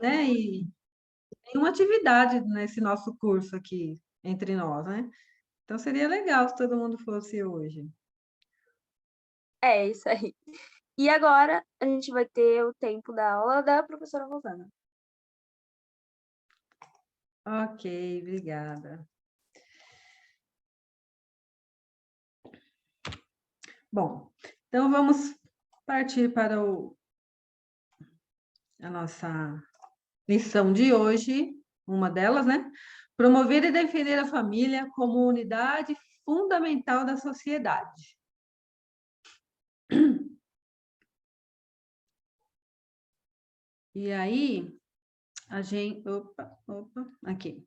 né? E nenhuma atividade nesse nosso curso aqui entre nós, né? Então seria legal se todo mundo fosse hoje. É, isso aí. E agora a gente vai ter o tempo da aula da professora Rosana. Ok, obrigada. Bom, então vamos partir para a nossa lição de hoje, uma delas, né? Promover e defender a família como unidade fundamental da sociedade. E aí, a gente. Opa, aqui.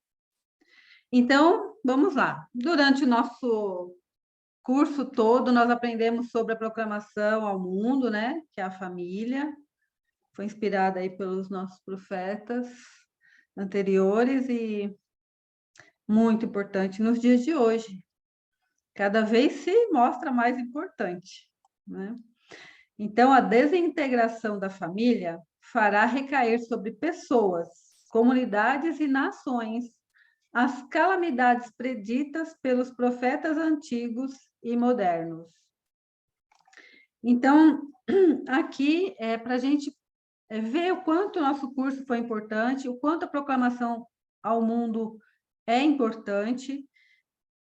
Então, vamos lá. Durante o nosso curso todo, nós aprendemos sobre a proclamação ao mundo, né? Que é a família. Foi inspirada aí pelos nossos profetas anteriores e muito importante nos dias de hoje. Cada vez se mostra mais importante, né? Então, a desintegração da família fará recair sobre pessoas, comunidades e nações as calamidades preditas pelos profetas antigos e modernos. Então, aqui é para a gente ver o quanto o nosso curso foi importante, o quanto a proclamação ao mundo é importante,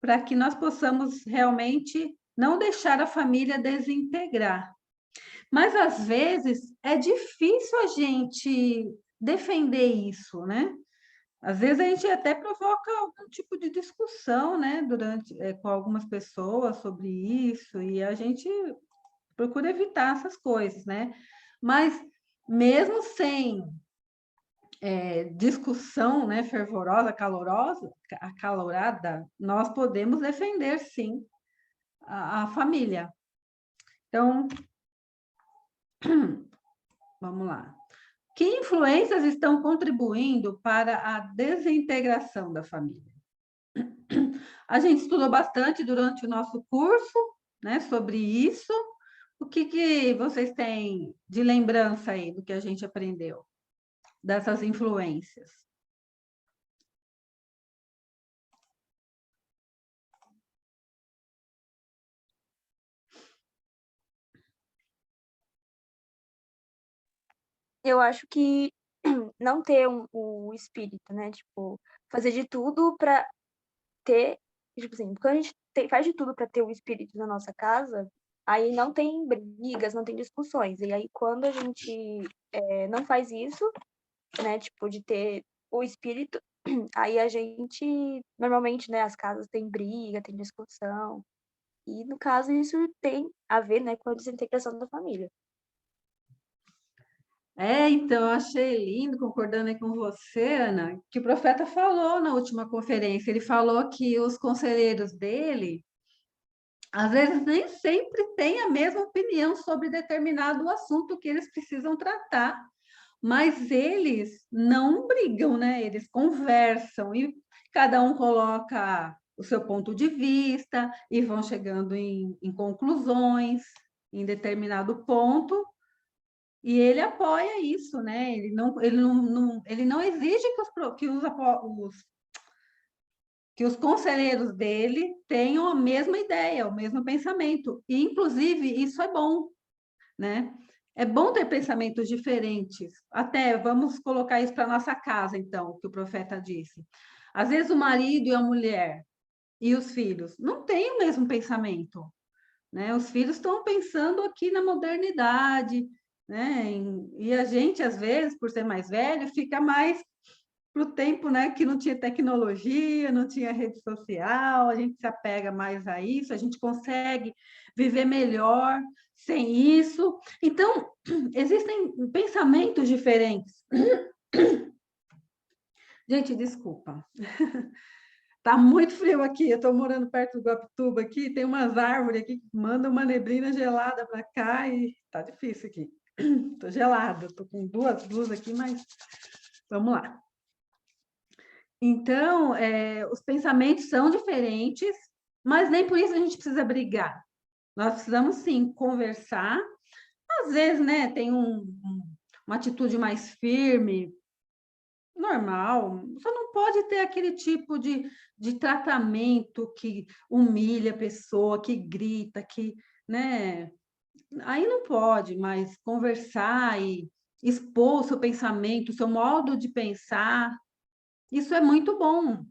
para que nós possamos realmente não deixar a família desintegrar. Mas, às vezes, é difícil a gente defender isso, né? Às vezes a gente até provoca algum tipo de discussão, né, com algumas pessoas sobre isso, e a gente procura evitar essas coisas, né? Mas mesmo sem discussão, né, fervorosa, calorosa, acalorada, nós podemos defender, sim, a família. Então, vamos lá. Que influências estão contribuindo para a desintegração da família? A gente estudou bastante durante o nosso curso, né, sobre isso. O que vocês têm de lembrança aí do que a gente aprendeu, dessas influências? Eu acho que não ter o espírito, né? Tipo, fazer de tudo pra ter. Tipo assim, quando a gente faz de tudo pra ter o espírito na nossa casa, aí não tem brigas, não tem discussões. E aí, quando a gente não faz isso, né? Tipo, de ter o espírito, aí a gente. Normalmente, né? As casas têm briga, tem discussão. E, no caso, isso tem a ver, né, com a desintegração da família. Então, eu achei lindo, concordando aí com você, Ana, que o profeta falou na última conferência. Ele falou que os conselheiros dele, às vezes, nem sempre têm a mesma opinião sobre determinado assunto que eles precisam tratar, mas eles não brigam, né? Eles conversam e cada um coloca o seu ponto de vista e vão chegando em conclusões em determinado ponto, e ele apoia isso, né? Ele não exige que os conselheiros dele tenham a mesma ideia, o mesmo pensamento. E, inclusive, isso é bom, né? É bom ter pensamentos diferentes. Até vamos colocar isso para nossa casa, então, que o profeta disse. Às vezes o marido e a mulher e os filhos não têm o mesmo pensamento, né? Os filhos estão pensando aqui na modernidade, né? E a gente, às vezes, por ser mais velho, fica mais para o tempo, né, que não tinha tecnologia, não tinha rede social, a gente se apega mais a isso, a gente consegue viver melhor sem isso. Então, existem pensamentos diferentes. Gente, desculpa. Tá muito frio aqui. Eu estou morando perto do Guapituba aqui, tem umas árvores aqui que mandam uma neblina gelada para cá e tá difícil aqui. Estou gelada, estou com duas blusas aqui, mas vamos lá. Então, os pensamentos são diferentes, mas nem por isso a gente precisa brigar. Nós precisamos, sim, conversar. Às vezes, né, tem uma atitude mais firme, normal. Você não pode ter aquele tipo de tratamento que humilha a pessoa, que grita, que, né? Aí não pode, mas conversar e expor o seu pensamento, o seu modo de pensar, isso é muito bom.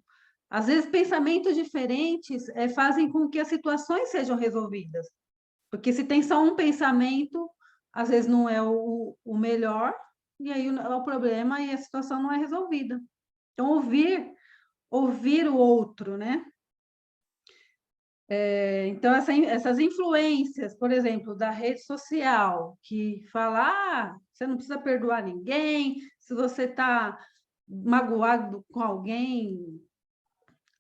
Às vezes, pensamentos diferentes fazem com que as situações sejam resolvidas. Porque se tem só um pensamento, às vezes não é o melhor, e aí o problema e a situação não é resolvida. Então, ouvir o outro, né? Então, essas influências, por exemplo, da rede social, que fala, você não precisa perdoar ninguém, se você está magoado com alguém,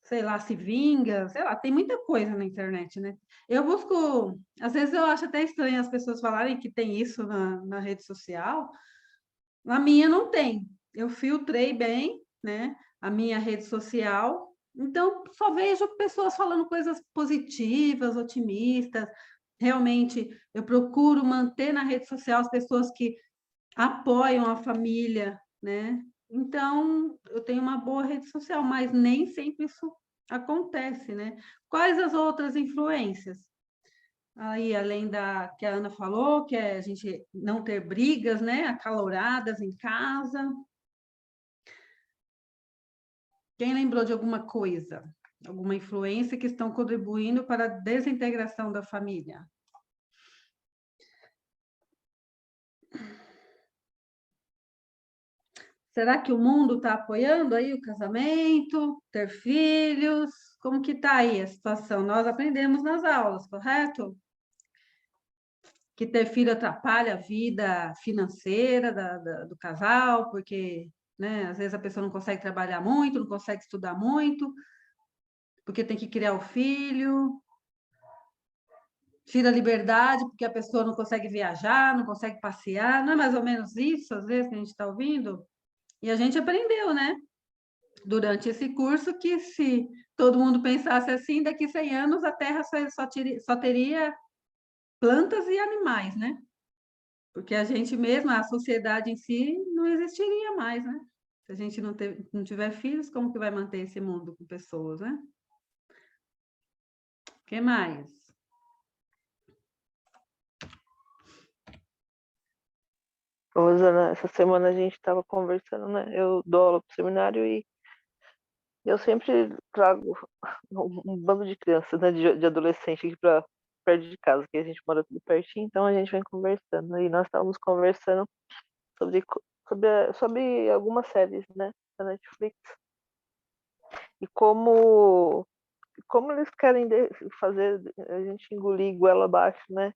sei lá, se vinga, sei lá, tem muita coisa na internet, né? Eu busco, às vezes eu acho até estranho as pessoas falarem que tem isso na rede social, na minha não tem. Eu filtrei bem, né, a minha rede social, então só vejo pessoas falando coisas positivas, otimistas. Realmente, eu procuro manter na rede social as pessoas que apoiam a família, né? Então, eu tenho uma boa rede social, mas nem sempre isso acontece, né? Quais as outras influências? Aí, além da que a Ana falou, que é a gente não ter brigas, né, acaloradas em casa. Quem lembrou de alguma coisa? Alguma influência que estão contribuindo para a desintegração da família? Será que o mundo está apoiando aí o casamento, ter filhos? Como que está aí a situação? Nós aprendemos nas aulas, correto? Que ter filho atrapalha a vida financeira do casal, porque, né, às vezes a pessoa não consegue trabalhar muito, não consegue estudar muito, porque tem que criar o filho, tira a liberdade, porque a pessoa não consegue viajar, não consegue passear, não é mais ou menos isso, às vezes, que a gente está ouvindo? E a gente aprendeu, né, durante esse curso, que se todo mundo pensasse assim, daqui 100 anos a Terra só teria plantas e animais, né? Porque a gente mesma, a sociedade em si, não existiria mais, né? Se a gente não tiver filhos, como que vai manter esse mundo com pessoas, né? O que mais? Rosana, essa semana a gente estava conversando, né? Eu dou aula para o seminário e eu sempre trago um bando de crianças, né? De adolescente aqui para perto de casa, que a gente mora tudo pertinho, então a gente vem conversando. E nós estávamos conversando sobre algumas séries, né? Da Netflix. E como eles querem fazer a gente engolir goela abaixo, né?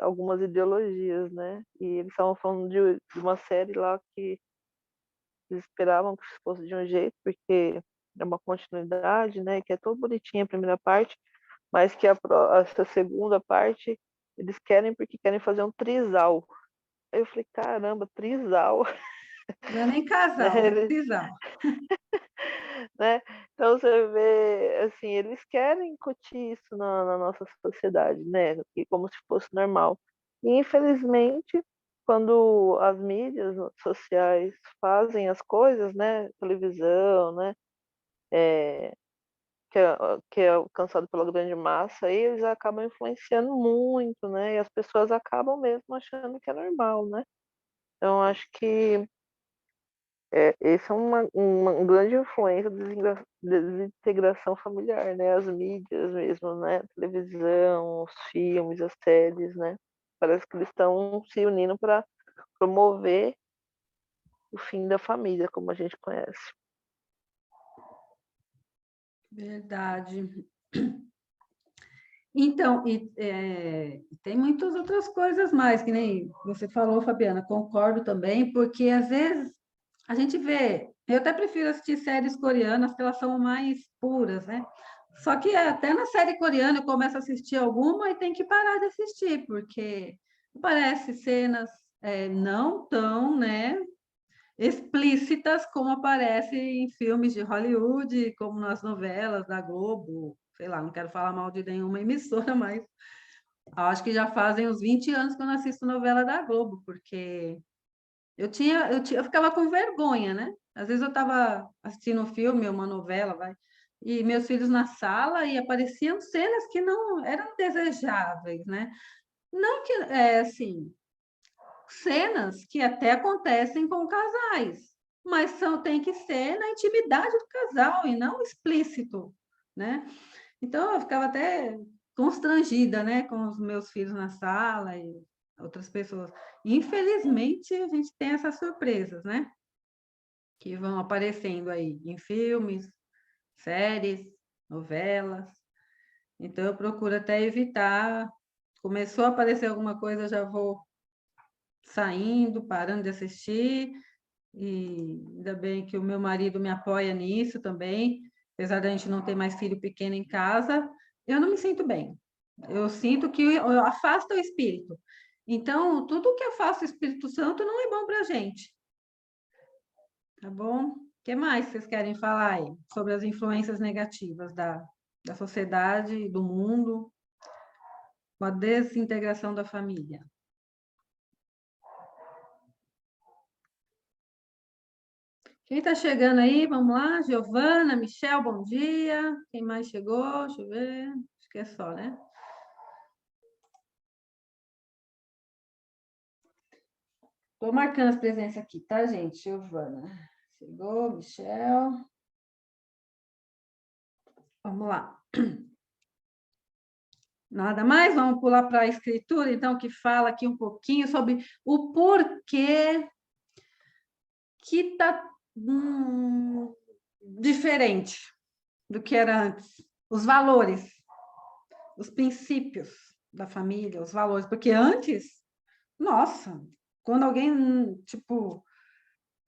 Algumas ideologias, né? E eles estavam falando de uma série lá que eles esperavam que fosse de um jeito, porque é uma continuidade, né? Que é tão bonitinha a primeira parte, mas que essa segunda parte eles querem porque querem fazer um trisal. Aí eu falei, caramba, trisal, Não é nem né? casal, é trisal. Né? Então você vê, assim, eles querem incutir isso na nossa sociedade, né? E como se fosse normal. E infelizmente, quando as mídias sociais fazem as coisas, né? Televisão, né? É, que é alcançado pela grande massa, aí eles acabam influenciando muito, né? E as pessoas acabam mesmo achando que é normal, né? Então acho que essa é uma grande influência da desintegração familiar, né? As mídias mesmo, né? A televisão, os filmes, as séries, né? Parece que eles estão se unindo para promover o fim da família, como a gente conhece. Verdade. Então, tem muitas outras coisas mais, que nem você falou, Fabiana, concordo também, porque às vezes a gente vê, eu até prefiro assistir séries coreanas, que elas são mais puras, né? Só que até na série coreana eu começo a assistir alguma e tem que parar de assistir, porque parece cenas não tão, né, explícitas como aparece em filmes de Hollywood, como nas novelas da Globo, sei lá, não quero falar mal de nenhuma emissora, mas acho que já fazem uns 20 anos que eu não assisto novela da Globo, porque eu ficava com vergonha, né? Às vezes eu estava assistindo um filme, uma novela, vai, e meus filhos na sala e apareciam cenas que não eram desejáveis, né? Não que, assim, cenas que até acontecem com casais, mas tem que ser na intimidade do casal e não explícito, né? Então eu ficava até constrangida, né, com os meus filhos na sala e outras pessoas. Infelizmente, a gente tem essas surpresas, né? Que vão aparecendo aí em filmes, séries, novelas. Então eu procuro até evitar. Começou a aparecer alguma coisa, eu já vou saindo, parando de assistir, e ainda bem que o meu marido me apoia nisso também, apesar da gente não ter mais filho pequeno em casa, eu não me sinto bem. Eu sinto que afasta o espírito. Então, tudo que afasta o Espírito Santo não é bom para a gente. Tá bom? O que mais vocês querem falar aí sobre as influências negativas da sociedade e do mundo, com a desintegração da família? Quem está chegando aí? Vamos lá. Giovana, Michel, bom dia. Quem mais chegou? Deixa eu ver. Acho que é só, né? Estou marcando as presenças aqui, tá, gente? Giovana. Chegou, Michel. Vamos lá. Nada mais? Vamos pular para a escritura, então, que fala aqui um pouquinho sobre o porquê que está diferente do que era antes. Os valores, os princípios da família, os valores. Porque antes, nossa, quando alguém, tipo,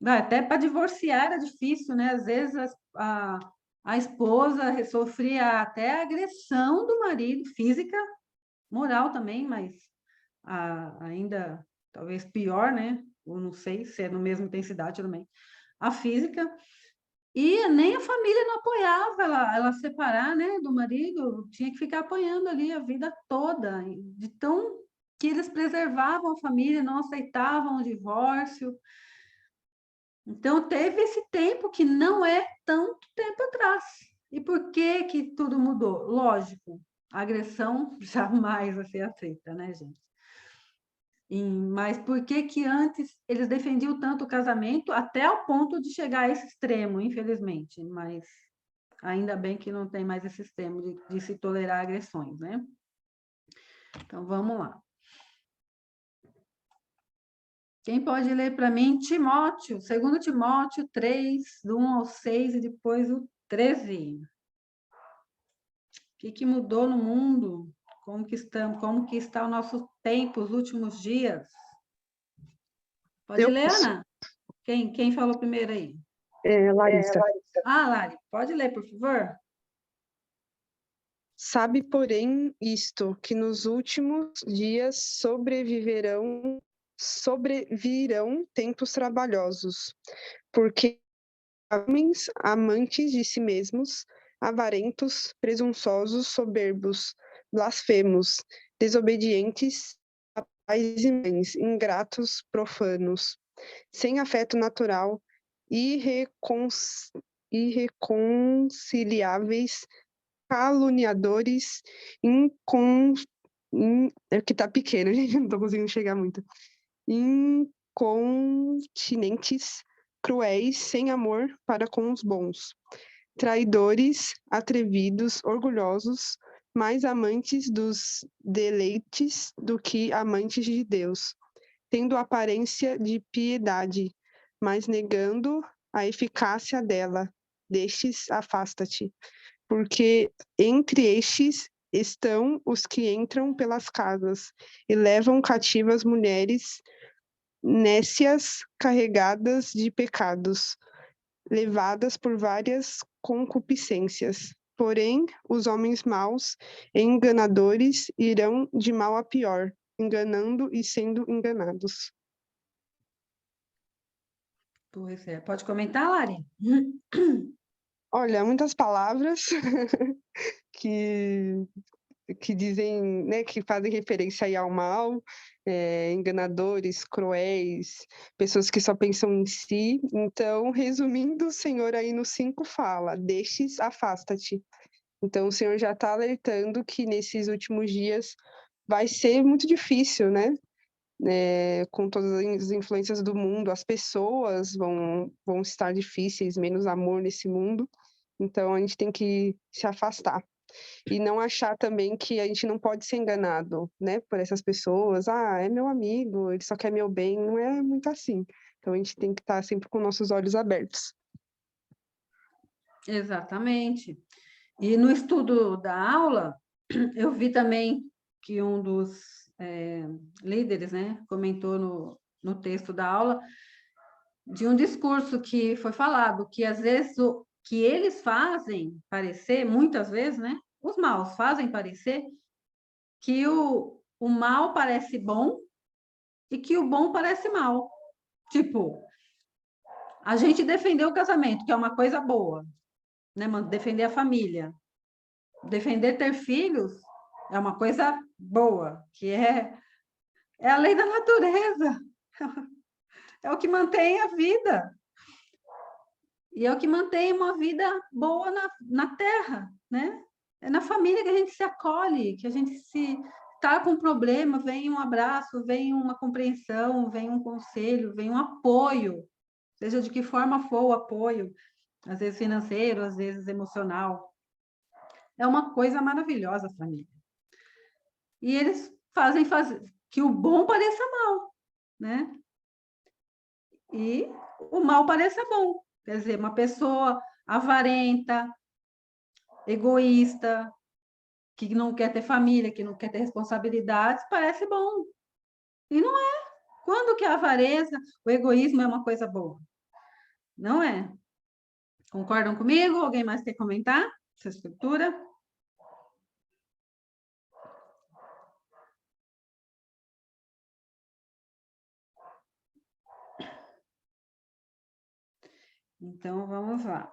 até para divorciar era difícil, né? Às vezes a esposa sofria até agressão do marido, física, moral também, mas ainda talvez pior, né? Ou não sei se é na mesma intensidade também. A física. E nem a família não apoiava ela separar, né, do marido, tinha que ficar apoiando ali a vida toda, de tão que eles preservavam a família, não aceitavam o divórcio. Então, teve esse tempo que não é tanto tempo atrás. E por que que tudo mudou? Lógico, a agressão jamais vai ser aceita, né, gente? Mas por que que antes eles defendiam tanto o casamento até ao ponto de chegar a esse extremo, infelizmente? Mas ainda bem que não tem mais esse extremo de se tolerar agressões, né? Então, vamos lá. Quem pode ler para mim? Timóteo, 2 Timóteo 3, do 1 ao 6 e depois o 13. O que mudou no mundo? Como que estamos? Como que está o nosso tempo, os últimos dias? Pode Eu ler, posso. Ana? Quem falou primeiro aí? Larissa. Lari, pode ler, por favor? Sabe, porém, isto, que nos últimos dias sobrevirão tempos trabalhosos, porque homens amantes de si mesmos, avarentos, presunçosos, soberbos, blasfemos, desobedientes a pais e mães, ingratos, profanos, sem afeto natural, irreconciliáveis, caluniadores, é que tá pequeno, gente, não tô conseguindo chegar muito. Incontinentes, cruéis, sem amor para com os bons, traidores, atrevidos, orgulhosos, mais amantes dos deleites do que amantes de Deus, tendo aparência de piedade, mas negando a eficácia dela. Destes, afasta-te, porque entre estes estão os que entram pelas casas e levam cativas mulheres nécias carregadas de pecados, levadas por várias concupiscências. Porém, os homens maus e enganadores irão de mal a pior, enganando e sendo enganados. Pois é. Pode comentar, Lari? Olha, muitas palavras que que dizem, né, que fazem referência aí ao mal, enganadores, cruéis, pessoas que só pensam em si. Então, resumindo, o Senhor aí no 5 fala: deixes, afasta-te. Então, o Senhor já está alertando que nesses últimos dias vai ser muito difícil, né? Com todas as influências do mundo, as pessoas vão estar difíceis, menos amor nesse mundo. Então, a gente tem que se afastar. E não achar também que a gente não pode ser enganado, né? Por essas pessoas. Ah, é meu amigo, ele só quer meu bem. Não é muito assim. Então, a gente tem que estar sempre com nossos olhos abertos. Exatamente. E no estudo da aula, eu vi também que um dos líderes, né, comentou no texto da aula de um discurso que foi falado, que às vezes o que eles fazem parecer, muitas vezes, né, os maus fazem parecer que o mal parece bom e que o bom parece mal. Tipo, a gente defendeu o casamento, que é uma coisa boa, né, defender a família. Defender ter filhos é uma coisa boa, que é a lei da natureza. É o que mantém a vida. E é o que mantém uma vida boa na Terra, né? É na família que a gente se acolhe, que a gente se está com um problema, vem um abraço, vem uma compreensão, vem um conselho, vem um apoio, seja de que forma for o apoio, às vezes financeiro, às vezes emocional. É uma coisa maravilhosa a família. E eles fazem que o bom pareça mal, né? E o mal pareça bom. Quer dizer, uma pessoa avarenta, egoísta, que não quer ter família, que não quer ter responsabilidades, parece bom. E não é. Quando que a avareza, o egoísmo é uma coisa boa? Não é. Concordam comigo? Alguém mais quer comentar essa escritura? Então, vamos lá.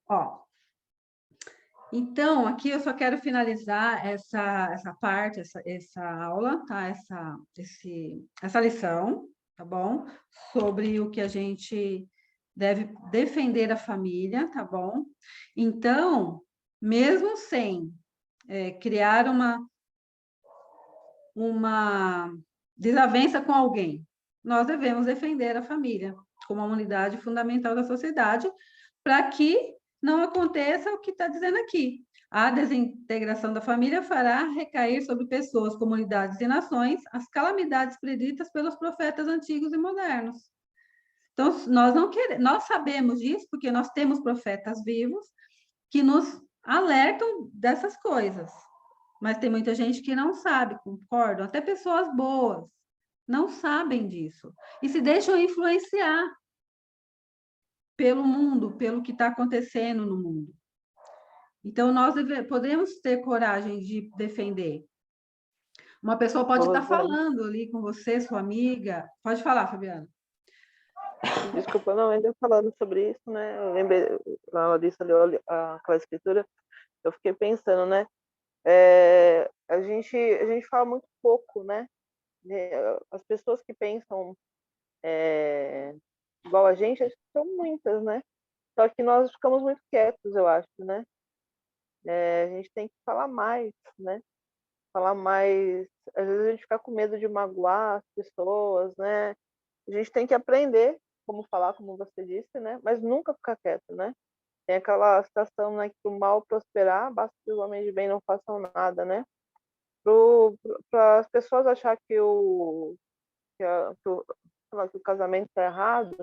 Ó, então, aqui eu só quero finalizar essa parte, essa aula, tá? Essa lição, tá bom? Sobre o que a gente deve defender a família, tá bom? Então, mesmo sem criar uma desavença com alguém, nós devemos defender a família como uma unidade fundamental da sociedade, para que não aconteça o que está dizendo aqui. A desintegração da família fará recair sobre pessoas, comunidades e nações as calamidades preditas pelos profetas antigos e modernos. Então, nós não queremos, nós sabemos disso porque nós temos profetas vivos que nos alertam dessas coisas. Mas tem muita gente que não sabe, concordam? Até pessoas boas não sabem disso e se deixam influenciar pelo mundo, pelo que está acontecendo no mundo. Então, nós podemos ter coragem de defender. Uma pessoa pode estar falando ali com você, sua amiga. Pode falar, Fabiana. Desculpa, não, ainda falando sobre isso, né? Eu lembrei, a Larissa leu aquela escritura, eu fiquei pensando, né? A gente fala muito pouco, né? As pessoas que pensam igual a gente são muitas, né? Só que nós ficamos muito quietos, eu acho, né? A gente tem que falar mais, né? Falar mais. Às vezes a gente fica com medo de magoar as pessoas, né? A gente tem que aprender como falar, como você disse, né? Mas nunca ficar quieto, né? Tem aquela situação, né, que o mal prosperar, basta que os homens de bem não façam nada, né? Para as pessoas achar que que o casamento está errado,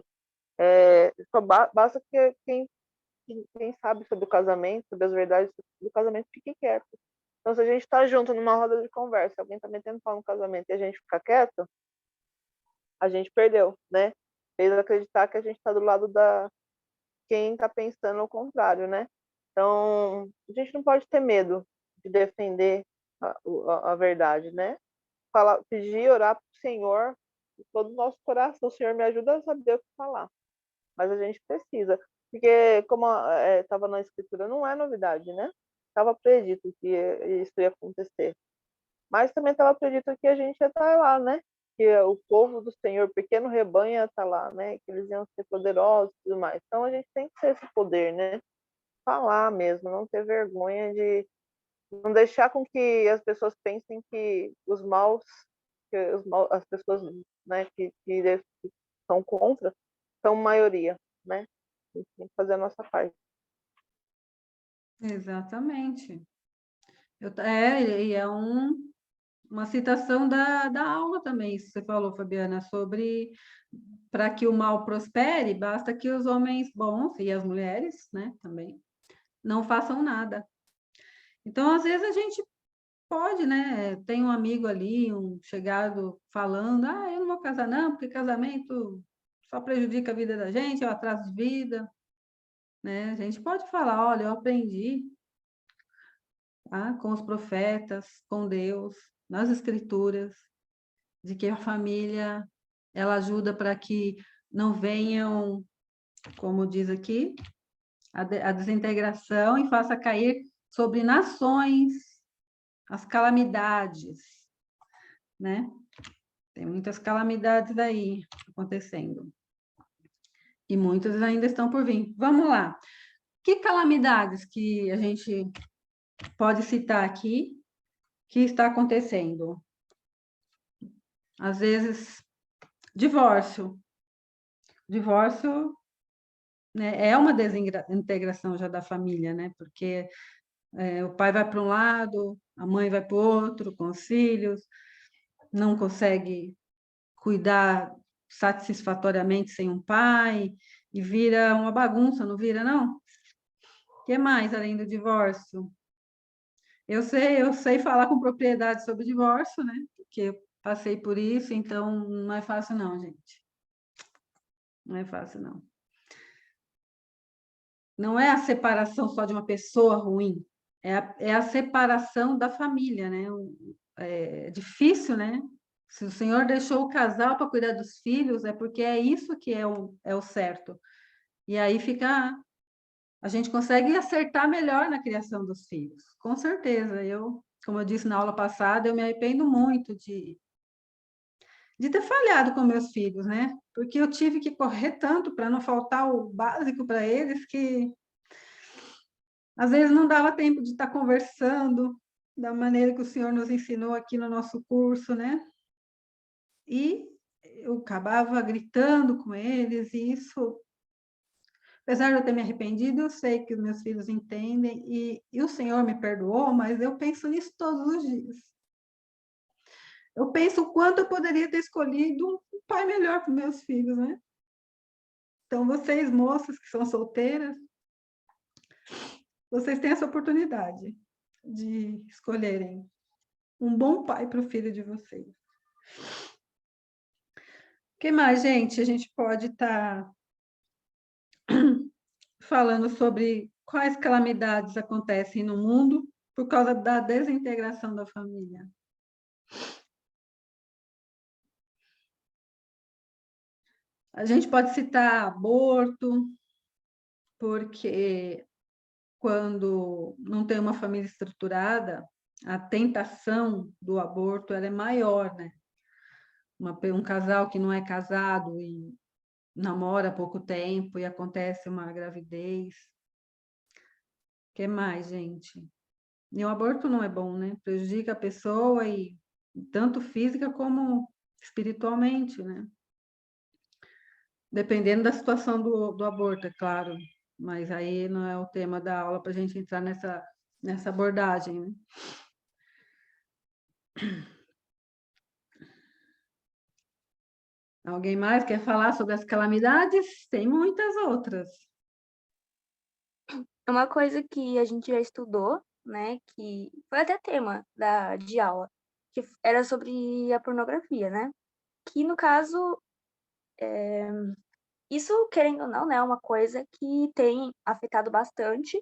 só basta que quem sabe sobre o casamento, sobre as verdades do casamento, fique quieto. Então, se a gente está junto numa roda de conversa, alguém está metendo pau no casamento e a gente fica quieto, a gente perdeu, né? Fez acreditar que a gente está do lado da quem está pensando o contrário, né? Então, a gente não pode ter medo de defender a verdade, né? Pedir, orar para o Senhor, de todo o nosso coração. O Senhor me ajuda a saber o que falar. Mas a gente precisa. Porque, como estava na escritura, não é novidade, né? estava predito que isso ia acontecer. Mas também estava predito que a gente ia estar lá, né? Que o povo do Senhor, pequeno rebanho, ia estar lá, né? Que eles iam ser poderosos e tudo mais. Então a gente tem que ter esse poder, né? Falar mesmo, não ter vergonha de não deixar com que as pessoas pensem que as pessoas, né, que são contra, são maioria, né? A gente tem que fazer a nossa parte. Exatamente. E é uma citação da aula também, isso que você falou, Fabiana, sobre para que o mal prospere, basta que os homens bons e as mulheres, né, também, não façam nada. Então, às vezes, a gente pode, né? Tem um amigo ali, um chegado, falando: ah, eu não vou casar, não, porque casamento só prejudica a vida da gente, é um atraso de vida, né? A gente pode falar: olha, eu aprendi, tá, com os profetas, com Deus, nas Escrituras, de que a família ela ajuda para que não venham, como diz aqui, a desintegração e faça cair sobre nações as calamidades, né? Tem muitas calamidades aí acontecendo. E muitas ainda estão por vir. Vamos lá. Que calamidades que a gente pode citar aqui que está acontecendo? Às vezes, divórcio. Divórcio, né, é uma desintegração já da família, né? Porque o pai vai para um lado, a mãe vai para o outro, com os filhos, não consegue cuidar satisfatoriamente sem um pai, e vira uma bagunça, não vira, não? O que mais além do divórcio? Eu sei falar com propriedade sobre divórcio, né? Porque eu passei por isso, então não é fácil, não, gente. Não é fácil, não. Não é a separação só de uma pessoa ruim, é a separação da família, né? É difícil, né? Se o Senhor deixou o casal para cuidar dos filhos, é porque é isso que é o certo. E aí fica. A gente consegue acertar melhor na criação dos filhos, com certeza. Como eu disse na aula passada, eu me arrependo muito de ter falhado com meus filhos, né? Porque eu tive que correr tanto para não faltar o básico para eles que às vezes não dava tempo de estar conversando da maneira que o Senhor nos ensinou aqui no nosso curso, né? E eu acabava gritando com eles, e isso, apesar de eu ter me arrependido, eu sei que os meus filhos entendem, e o Senhor me perdoou, mas eu penso nisso todos os dias. Eu penso o quanto eu poderia ter escolhido um pai melhor para meus filhos, né? Então, vocês, moças que são solteiras, vocês têm essa oportunidade de escolherem um bom pai para o filho de vocês. O que mais, gente? A gente pode estar falando sobre quais calamidades acontecem no mundo por causa da desintegração da família. A gente pode citar aborto, porque quando não tem uma família estruturada, a tentação do aborto ela é maior, né? Um casal que não é casado e namora há pouco tempo e acontece uma gravidez. O que mais, gente? E o aborto não é bom, né? Prejudica a pessoa, e tanto física como espiritualmente, né? Dependendo da situação do aborto, é claro. Mas aí não é o tema da aula para a gente entrar nessa abordagem, né? Alguém mais quer falar sobre as calamidades? Tem muitas outras. Uma coisa que a gente já estudou, né, que foi até tema de aula, que era sobre a pornografia, né? Que, no caso, isso, querendo ou não, né, é uma coisa que tem afetado bastante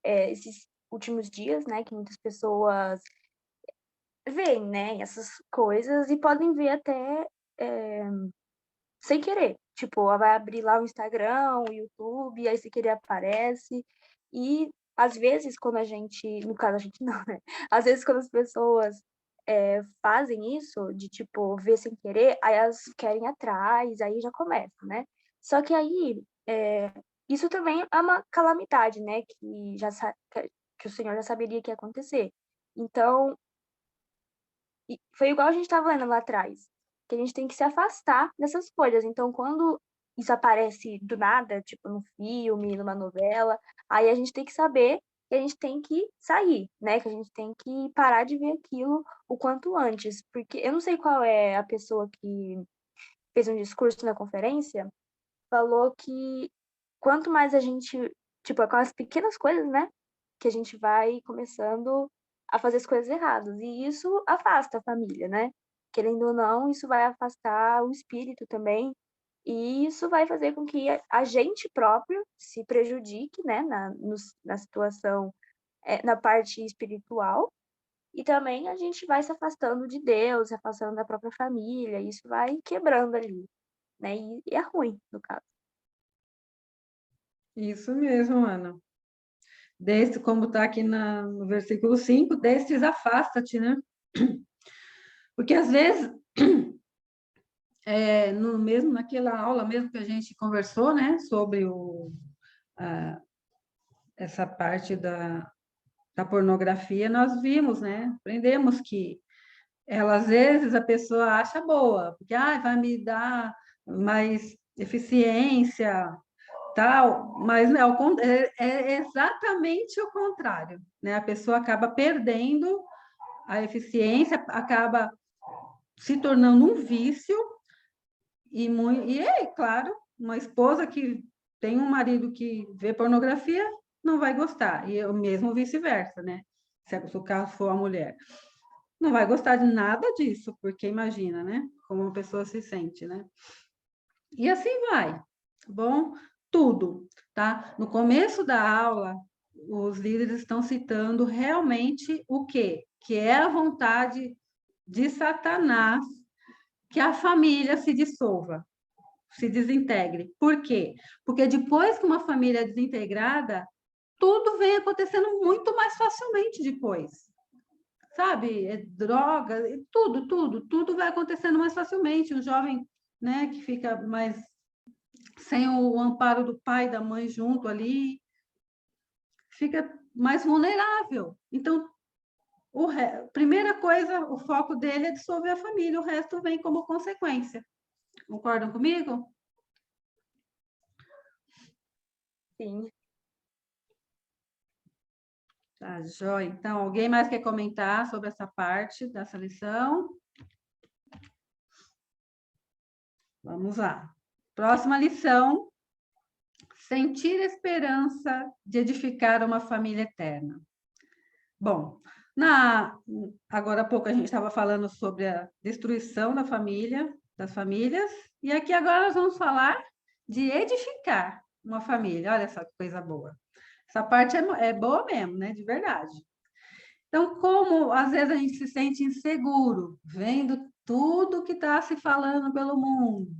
esses últimos dias, né, que muitas pessoas veem, né, essas coisas e podem ver até sem querer. Tipo, ela vai abrir lá o Instagram, o YouTube, aí sem querer aparece. E às vezes, quando a gente, no caso a gente não, né? Às vezes, quando as pessoas fazem isso, de tipo, ver sem querer, aí elas querem ir atrás, aí já começa, né? Só que aí, isso também é uma calamidade, né? Que o Senhor já saberia que ia acontecer. Então, foi igual a gente estava lendo lá atrás, que a gente tem que se afastar dessas coisas. Então, quando isso aparece do nada, tipo num filme, numa novela, aí a gente tem que saber que a gente tem que sair, né? Que a gente tem que parar de ver aquilo o quanto antes. Porque eu não sei qual é a pessoa que fez um discurso na conferência, falou que quanto mais a gente, tipo, com as pequenas coisas, né? Que a gente vai começando a fazer as coisas erradas. E isso afasta a família, né? Querendo ou não, isso vai afastar o espírito também. E isso vai fazer com que a gente próprio se prejudique, né? Na situação, na parte espiritual. E também a gente vai se afastando de Deus, se afastando da própria família. E isso vai quebrando ali, né? E é ruim, no caso. Isso mesmo, Ana. Como está aqui no versículo 5, destes afasta-te, né? Porque às vezes, naquela aula mesmo que a gente conversou, né, sobre essa parte da pornografia, nós vimos, né, aprendemos que às vezes a pessoa acha boa, porque vai me dar mais eficiência, tal, mas não, é exatamente o contrário, né? A pessoa acaba perdendo a eficiência, acaba se tornando um vício, claro, uma esposa que tem um marido que vê pornografia não vai gostar, e o mesmo vice-versa, né? Se o caso for a mulher. Não vai gostar de nada disso, porque imagina, né? Como uma pessoa se sente, né? E assim vai, tá bom? Tudo, tá? No começo da aula, os líderes estão citando realmente o quê? Que é a vontade de Satanás que a família se dissolva, se desintegre. Por quê? Porque depois que uma família é desintegrada, tudo vem acontecendo muito mais facilmente depois. Sabe? Droga, tudo vai acontecendo mais facilmente. Um jovem, né, que fica mais sem o amparo do pai e da mãe junto ali, fica mais vulnerável. Então, primeira coisa, o foco dele é dissolver a família, o resto vem como consequência. Concordam comigo? Sim. Tá, joia. Então, alguém mais quer comentar sobre essa parte dessa lição? Vamos lá. Próxima lição. Sentir esperança de edificar uma família eterna. Bom, agora há pouco a gente estava falando sobre a destruição da família, das famílias, e aqui agora nós vamos falar de edificar uma família. Olha só que coisa boa. Essa parte é boa mesmo, né? De verdade. Então, como às vezes a gente se sente inseguro, vendo tudo que está se falando pelo mundo,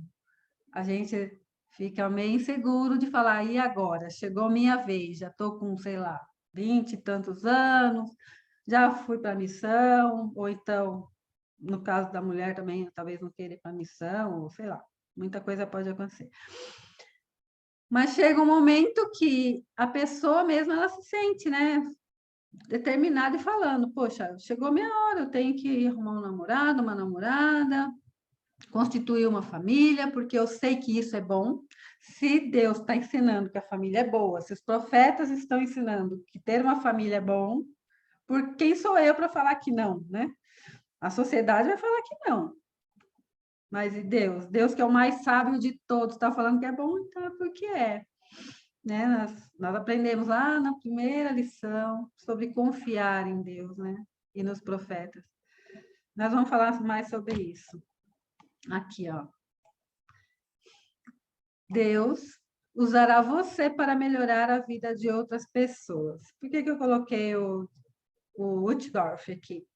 a gente fica meio inseguro de falar, e agora? Chegou minha vez, já estou com, sei lá, 20 e tantos anos, já fui para a missão, ou então, no caso da mulher também, talvez não queira ir para a missão, ou sei lá, muita coisa pode acontecer. Mas chega um momento que a pessoa mesmo, ela se sente, né, determinada e falando, poxa, chegou a minha hora, eu tenho que arrumar um namorado, uma namorada, constituir uma família, porque eu sei que isso é bom. Se Deus está ensinando que a família é boa, se os profetas estão ensinando que ter uma família é bom, por quem sou eu para falar que não, né? A sociedade vai falar que não. Mas e Deus? Deus que é o mais sábio de todos, está falando que é bom, então é porque é. Né? Nós aprendemos lá na primeira lição sobre confiar em Deus, né? E nos profetas. Nós vamos falar mais sobre isso. Aqui, ó. Deus usará você para melhorar a vida de outras pessoas. Por que eu coloquei o Uchtdorf aqui?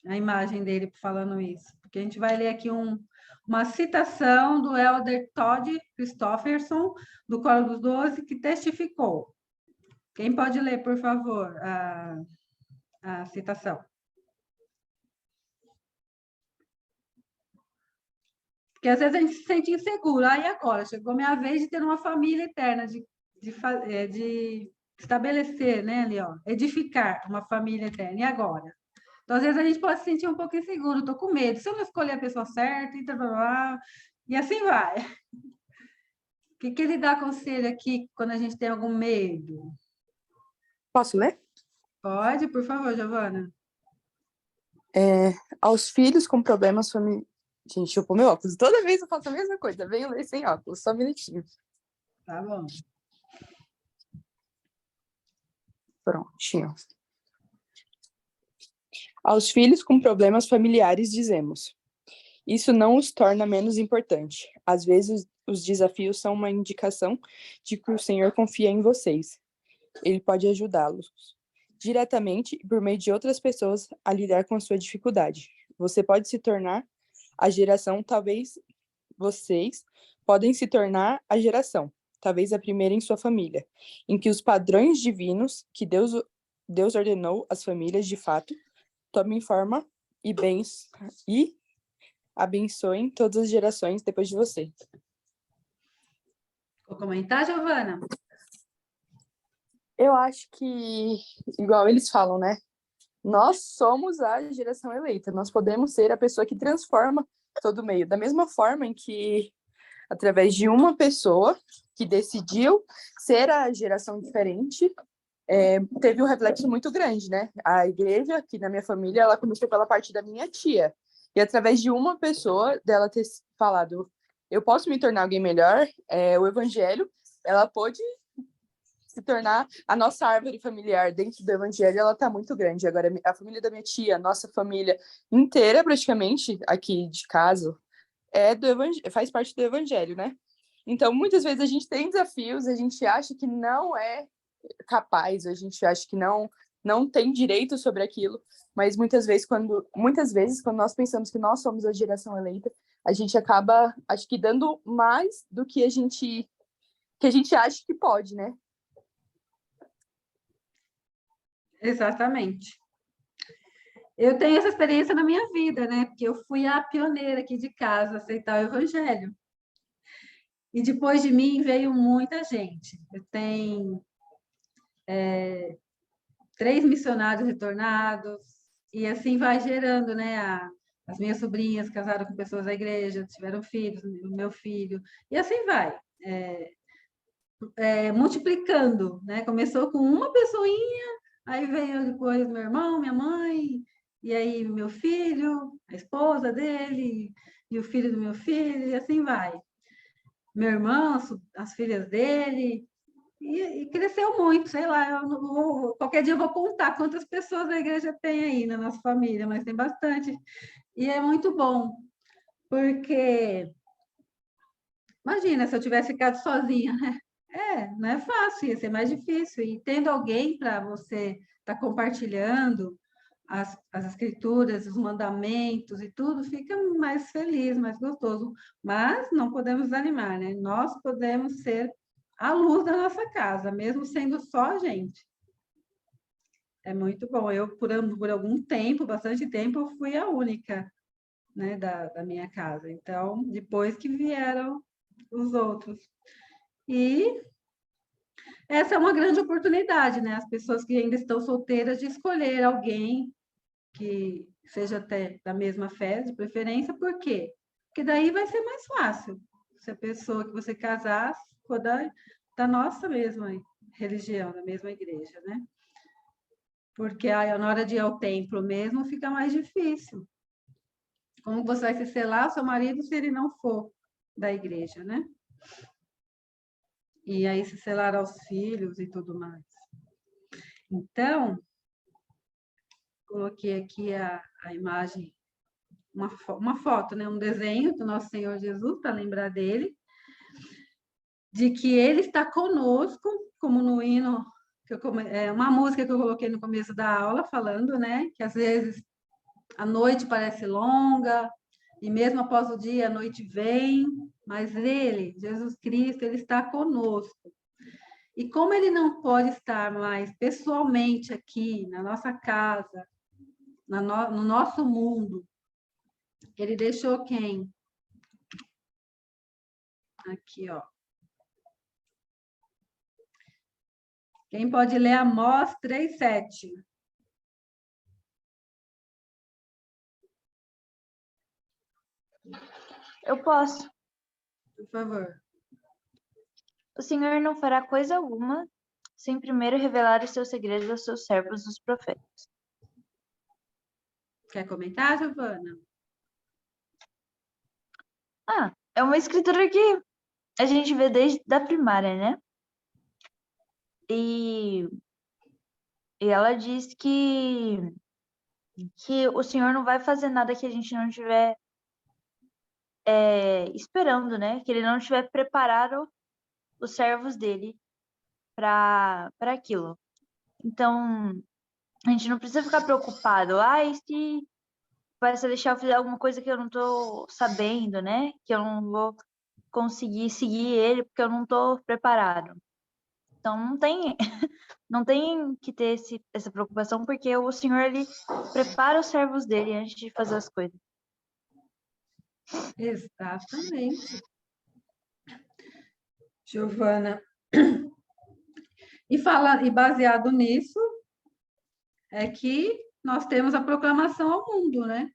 A imagem dele falando isso. Porque a gente vai ler aqui uma citação do elder Todd Christofferson, do Coro dos 12, que testificou. Quem pode ler, por favor, a citação? Porque às vezes a gente se sente inseguro. Aí agora, chegou minha vez de ter uma família eterna, de estabelecer, né, ali, ó, edificar uma família eterna. E agora? Então, às vezes a gente pode se sentir um pouco inseguro, estou com medo. Se eu não escolher a pessoa certa, e assim vai. O que ele dá conselho aqui quando a gente tem algum medo? Posso ler? Pode, por favor, Giovana. Aos filhos com problemas familiares. Gente, deixa eu pôr meu óculos. Toda vez eu faço a mesma coisa. Venho ler sem óculos. Só um minutinho. Tá bom. Prontinho. Aos filhos com problemas familiares dizemos: isso não os torna menos importante. Às vezes, os desafios são uma indicação de que o Senhor confia em vocês. Ele pode ajudá-los diretamente e por meio de outras pessoas a lidar com a sua dificuldade. Você pode se tornar a geração, talvez vocês podem se tornar a geração, talvez a primeira em sua família, em que os padrões divinos que Deus ordenou às famílias de fato tomem forma e abençoem todas as gerações depois de você. Vou comentar, Giovana? Eu acho que, igual eles falam, né? Nós somos a geração eleita. Nós podemos ser a pessoa que transforma todo o meio. Da mesma forma em que, através de uma pessoa que decidiu ser a geração diferente, teve um reflexo muito grande, né? A igreja, aqui na minha família, ela começou pela parte da minha tia. E através de uma pessoa, dela ter falado, eu posso me tornar alguém melhor, o evangelho, ela pôde se tornar a nossa árvore familiar dentro do evangelho, ela está muito grande. Agora, a família da minha tia, a nossa família inteira, praticamente, aqui de casa, faz parte do evangelho, né? Então, muitas vezes a gente tem desafios, a gente acha que não é capaz, a gente acha que não tem direito sobre aquilo, mas muitas vezes quando nós pensamos que nós somos a geração eleita, a gente acaba, acho que dando mais do que a gente acha que pode, né? Exatamente. Eu tenho essa experiência na minha vida, né? Porque eu fui a pioneira aqui de casa a aceitar o evangelho. E depois de mim veio muita gente. Eu tenho 3 missionários retornados, e assim vai gerando, né? As minhas sobrinhas casaram com pessoas da igreja, tiveram filhos, o meu filho, e assim vai. Multiplicando, né? Começou com uma pessoinha, aí veio depois meu irmão, minha mãe, e aí meu filho, a esposa dele, e o filho do meu filho, e assim vai. Meu irmão, as filhas dele, e cresceu muito, sei lá, qualquer dia eu vou contar quantas pessoas a igreja tem aí na nossa família, mas tem bastante, e é muito bom, porque imagina se eu tivesse ficado sozinha, né? Não é fácil, ia ser mais difícil. E tendo alguém para você estar compartilhando as escrituras, os mandamentos e tudo, fica mais feliz, mais gostoso. Mas não podemos desanimar, né? Nós podemos ser a luz da nossa casa, mesmo sendo só a gente. É muito bom. Eu, por algum tempo, bastante tempo, eu fui a única, né, da minha casa. Então, depois que vieram os outros. E essa é uma grande oportunidade, né? As pessoas que ainda estão solteiras de escolher alguém que seja até da mesma fé, de preferência, por quê? Porque daí vai ser mais fácil. Se a pessoa que você casar for da nossa mesma religião, da mesma igreja, né? Porque aí, na hora de ir ao templo mesmo, fica mais difícil. Como você vai se selar ao seu marido se ele não for da igreja, né? E aí se selar aos filhos e tudo mais. Então, coloquei aqui a imagem, uma foto, né? Um desenho do nosso Senhor Jesus, para lembrar dele, de que ele está conosco, como no hino, uma música que eu coloquei no começo da aula, falando, né? Que às vezes a noite parece longa, e mesmo após o dia, a noite vem, mas ele, Jesus Cristo, ele está conosco. E como ele não pode estar mais pessoalmente aqui, na nossa casa, no nosso mundo, ele deixou quem? Aqui, ó. Quem pode ler Amós 3:7? Eu posso. Por favor. O Senhor não fará coisa alguma sem primeiro revelar os seus segredos aos seus servos, os profetas. Quer comentar, Giovana? É uma escritura que a gente vê desde a primária, né? E ela diz que o Senhor não vai fazer nada que a gente não tiver esperando, né? Que ele não tiver preparado os servos dele para aquilo. Então, a gente não precisa ficar preocupado. E se vai se deixar eu fazer alguma coisa que eu não tô sabendo, né? Que eu não vou conseguir seguir ele porque eu não tô preparado. Então, não tem que ter essa preocupação, porque o Senhor, ele prepara os servos dele antes de fazer as coisas. Exatamente. Giovana. E baseado nisso, é que nós temos a proclamação ao mundo, né?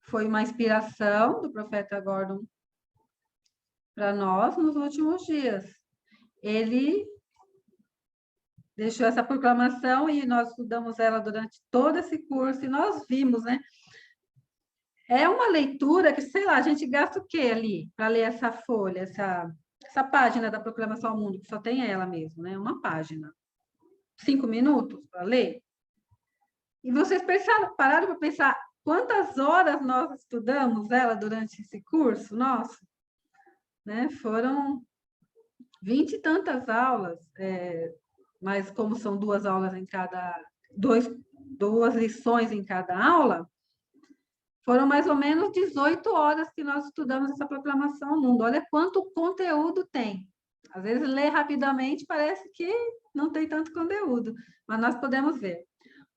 Foi uma inspiração do profeta Gordon para nós nos últimos dias. Ele deixou essa proclamação e nós estudamos ela durante todo esse curso e nós vimos, né? É uma leitura que, sei lá, a gente gasta o quê ali para ler essa folha, essa página da proclamação ao mundo, que só tem ela mesmo, né? Uma página. 5 minutos para ler? E vocês pararam para pensar quantas horas nós estudamos ela durante esse curso nosso? Né? Foram 20 e tantas aulas, mas como são duas aulas em cada, duas lições em cada aula, foram mais ou menos 18 horas que nós estudamos essa proclamação ao mundo. Olha quanto conteúdo tem. Às vezes, ler rapidamente parece que não tem tanto conteúdo, mas nós podemos ver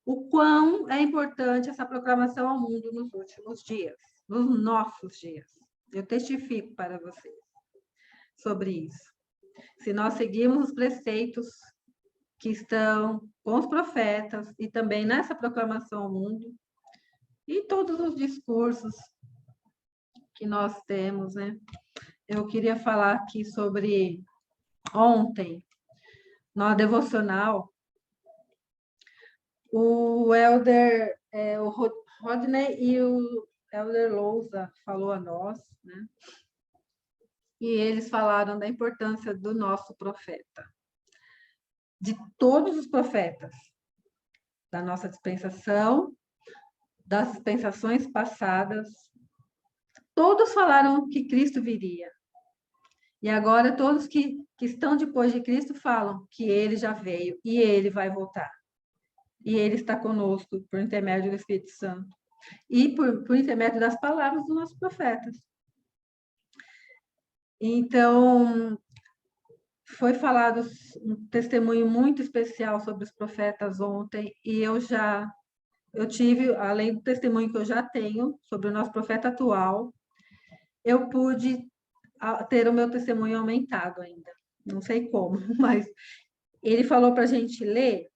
o quão é importante essa proclamação ao mundo nos últimos dias, nos nossos dias. Eu testifico para vocês sobre isso. Se nós seguirmos os preceitos que estão com os profetas e também nessa proclamação ao mundo, e todos os discursos que nós temos, né? Eu queria falar aqui sobre ontem, no devocional, o Elder, o Rodney e o Elder Lousa falou a nós, né? E eles falaram da importância do nosso profeta, de todos os profetas, da nossa dispensação, das dispensações passadas, todos falaram que Cristo viria. E agora todos que estão depois de Cristo falam que ele já veio e ele vai voltar. E ele está conosco por intermédio do Espírito Santo. E por intermédio das palavras dos nossos profetas. Então, foi falado um testemunho muito especial sobre os profetas ontem, e eu tive, além do testemunho que eu já tenho sobre o nosso profeta atual, eu pude ter o meu testemunho aumentado ainda. Não sei como, mas ele falou para a gente ler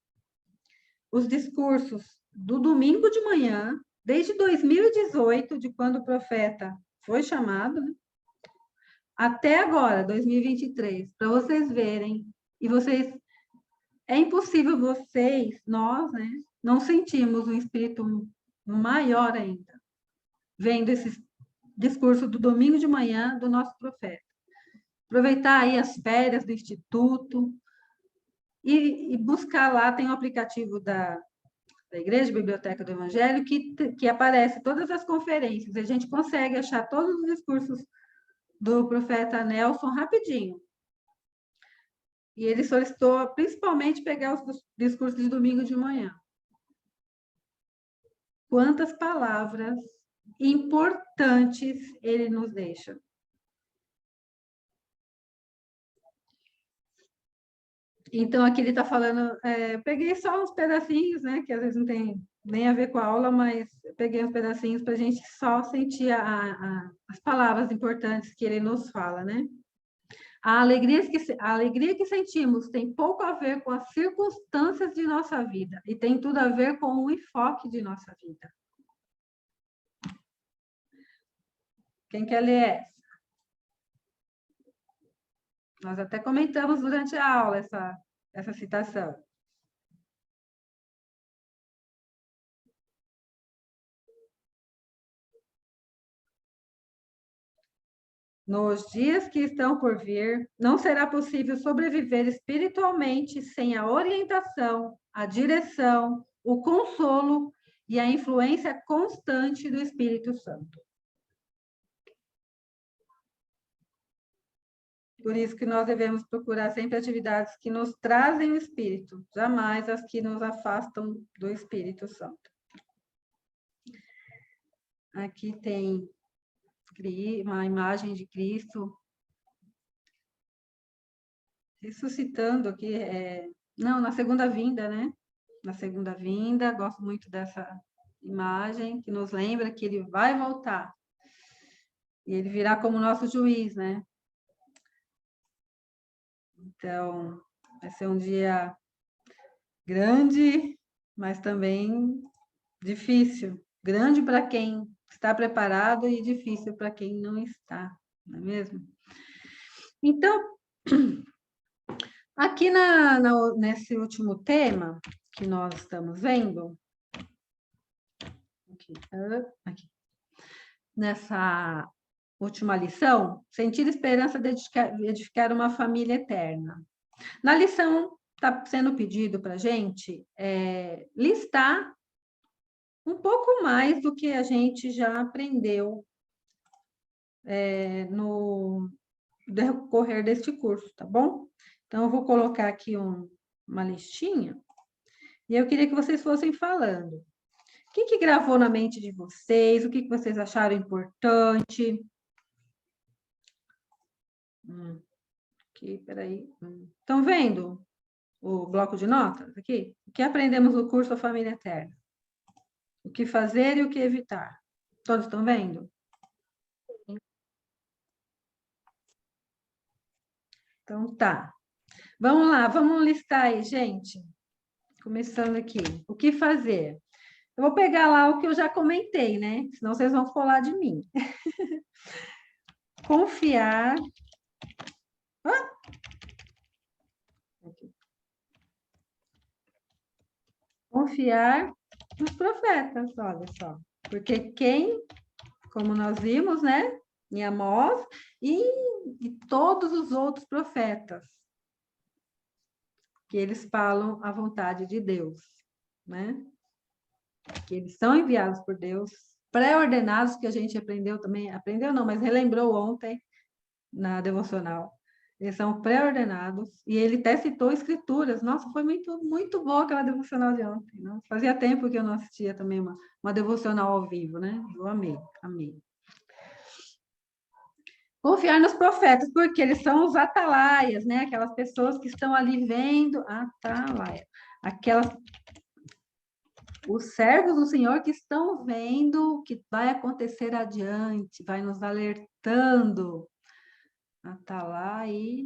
os discursos do domingo de manhã, desde 2018, de quando o profeta foi chamado, né? Até agora, 2023, para vocês verem, e vocês, é impossível nós, né, não sentimos um espírito maior ainda, vendo esse discurso do domingo de manhã do nosso profeta. Aproveitar aí as férias do Instituto e buscar lá, tem um aplicativo da Igreja Biblioteca do Evangelho que aparece todas as conferências, a gente consegue achar todos os discursos do profeta Nelson rapidinho. E ele solicitou principalmente pegar os discursos de domingo de manhã. Quantas palavras importantes ele nos deixa. Então, aqui ele está falando, peguei só uns pedacinhos, né, que às vezes não tem nem a ver com a aula, mas peguei uns pedacinhos para a gente só sentir as palavras importantes que ele nos fala, né? A alegria que sentimos tem pouco a ver com as circunstâncias de nossa vida e tem tudo a ver com o enfoque de nossa vida. Quem quer ler essa? Nós até comentamos durante a aula essa citação. Nos dias que estão por vir, não será possível sobreviver espiritualmente sem a orientação, a direção, o consolo e a influência constante do Espírito Santo. Por isso que nós devemos procurar sempre atividades que nos trazem o Espírito, jamais as que nos afastam do Espírito Santo. Aqui tem uma imagem de Cristo ressuscitando aqui, na segunda vinda, né? Na segunda vinda, gosto muito dessa imagem, que nos lembra que ele vai voltar. E ele virá como nosso juiz, né? Então, vai ser um dia grande, mas também difícil. Grande para quem está preparado e difícil para quem não está, não é mesmo? Então, aqui nesse último tema que nós estamos vendo, aqui, nessa última lição, sentir esperança de edificar uma família eterna. Na lição, está sendo pedido para a gente listar um pouco mais do que a gente já aprendeu no decorrer deste curso, tá bom? Então, eu vou colocar aqui uma listinha e eu queria que vocês fossem falando. O que gravou na mente de vocês? O que vocês acharam importante? Aqui, peraí. Estão vendo o bloco de notas aqui? O que aprendemos no curso A Família Eterna? O que fazer e o que evitar? Todos estão vendo? Então, tá. Vamos lá, vamos listar aí, gente. Começando aqui. O que fazer? Eu vou pegar lá o que eu já comentei, né? Senão vocês vão falar de mim. Confiar. Confiar nos profetas, olha só. Porque como nós vimos, né? Em Amós e todos os outros profetas, que eles falam a vontade de Deus, né? Que eles são enviados por Deus, pré-ordenados, que a gente aprendeu também, aprendeu não, mas relembrou ontem na devocional. Eles são pré-ordenados, e ele até citou escrituras. Nossa, foi muito, muito boa aquela devocional de ontem. Né? Fazia tempo que eu não assistia também uma devocional ao vivo, né? Eu amei, amei. Confiar nos profetas, porque eles são os atalaias, né? Aquelas pessoas que estão ali vendo, atalaia, os servos do Senhor que estão vendo o que vai acontecer adiante, vai nos alertando. Atalaia,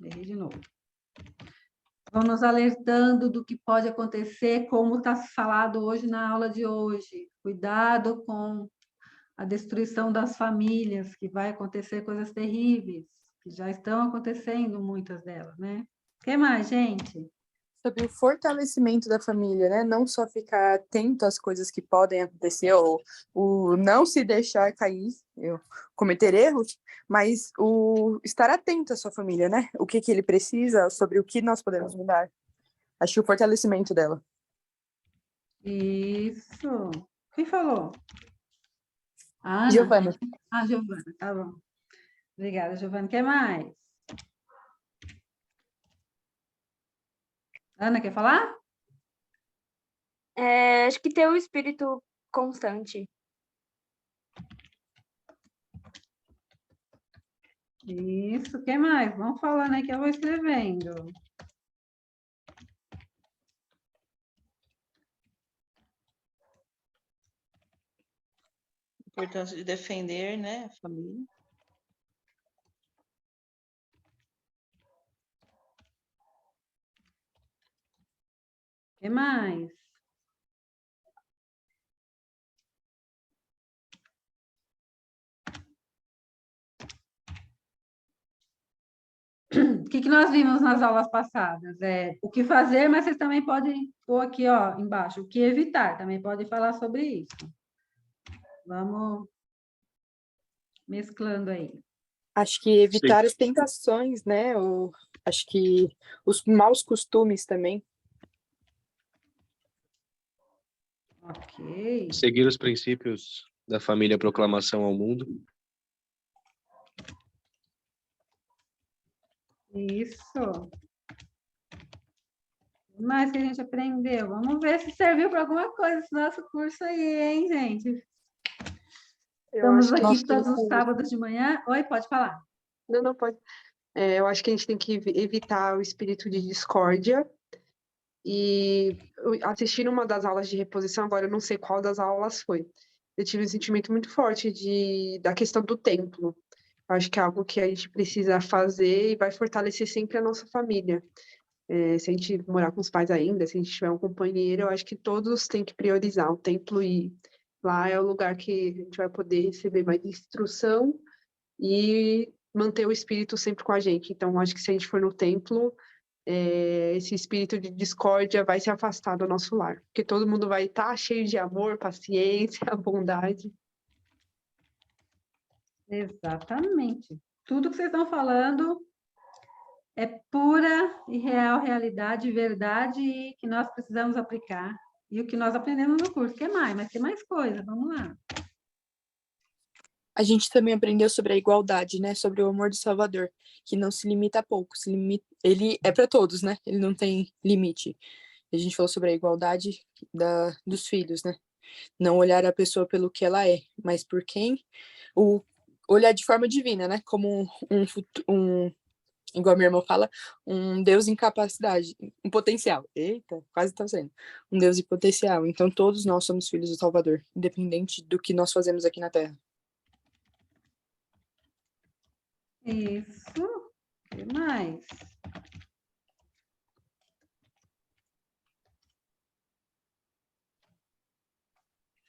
errei de novo. Vão nos alertando do que pode acontecer, como está falado hoje na aula de hoje. Cuidado com a destruição das famílias, que vai acontecer coisas terríveis, que já estão acontecendo, muitas delas, né? O que mais, gente? Sobre o fortalecimento da família, né? Não só ficar atento às coisas que podem acontecer, ou o não se deixar cair, cometer erros, mas o estar atento à sua família, né? O que ele precisa, sobre o que nós podemos mudar. Acho que o fortalecimento dela. Isso. Quem falou? Ana? Giovana. Giovana, tá bom. Obrigada, Giovana. O que mais? Ana, quer falar? Acho que ter o espírito constante. Isso, o que mais? Vamos falando aí que eu vou escrevendo. importância de defender, né, a família. O que mais? O que nós vimos nas aulas passadas? O que fazer, mas vocês também podem pôr aqui, ó, embaixo, o que evitar, também podem falar sobre isso. Vamos mesclando aí. Acho que evitar as tentações, né? Acho que os maus costumes também. Ok. Seguir os princípios da família Proclamação ao Mundo. Isso. O que mais que a gente aprendeu? Vamos ver se serviu para alguma coisa esse nosso curso aí, hein, gente? Estamos aqui todos os sábados de manhã. Oi, pode falar. Não, pode. Eu acho que a gente tem que evitar o espírito de discórdia. E assistindo uma das aulas de reposição, agora eu não sei qual das aulas foi, eu tive um sentimento muito forte da questão do templo. Eu acho que é algo que a gente precisa fazer e vai fortalecer sempre a nossa família. Se a gente morar com os pais ainda, se a gente tiver um companheiro, eu acho que todos têm que priorizar o templo, e lá é o lugar que a gente vai poder receber mais instrução e manter o espírito sempre com a gente. Então, eu acho que se a gente for no templo, esse espírito de discórdia vai se afastar do nosso lar, porque todo mundo vai estar cheio de amor, paciência, bondade. Exatamente. Tudo que vocês estão falando é pura e real realidade, verdade, e que nós precisamos aplicar. E o que nós aprendemos no curso. O que mais? Mas tem mais coisa. Vamos lá. A gente também aprendeu sobre a igualdade, né? Sobre o amor do Salvador, que não se limita a pouco, ele é para todos, né? Ele não tem limite. A gente falou sobre a igualdade dos filhos, né? Não olhar a pessoa pelo que ela é, mas por quem, olhar de forma divina, né? Como igual a minha irmã fala, um Deus em capacidade, em potencial. Eita, quase tá sendo. Um Deus em potencial. Então todos nós somos filhos do Salvador, independente do que nós fazemos aqui na Terra. Isso. O que mais?